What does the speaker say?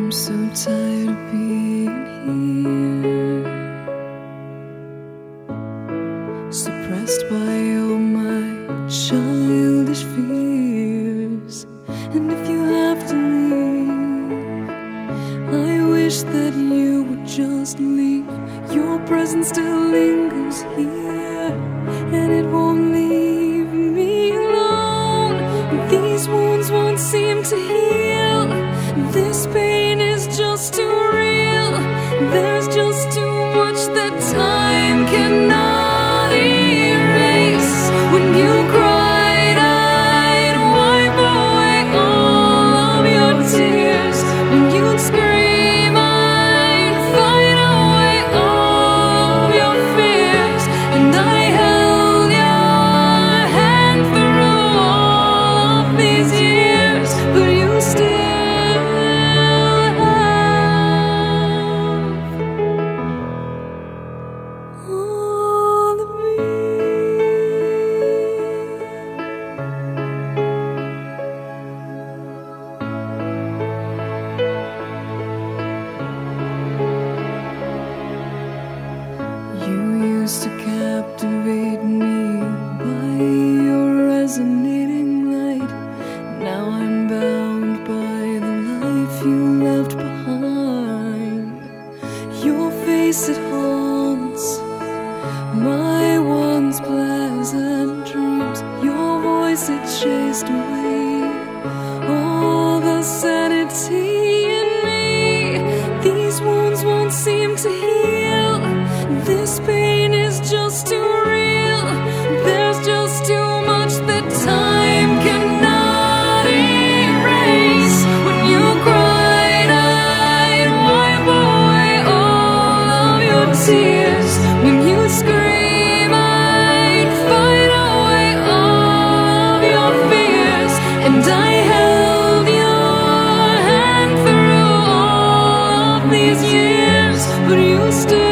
I'm so tired of being here, suppressed by all my childish fears. And if you have to leave, I wish that you would just leave. Your presence still lingers here, and it won't leave me alone. These wounds won't seem to heal. This pain is just too real. There's just too much that time cannot erase. When you cried, I'd wipe away all of your tears. When you'd scream, I'd fight away all of your fears. And I held your hand through all of these years, but you still to captivate me by your resonating light. Now I'm bound by the life you left behind. Your face, it haunts my once pleasant dreams. Your voice, it chased away all the sanity in me. These wounds won't seem to heal. This pain is just too real. There's just too much that time cannot erase. When you cried, I'd wipe away all of your tears. When you scream, I'd fight away all of your fears. And I held your hand through all of these years, but you still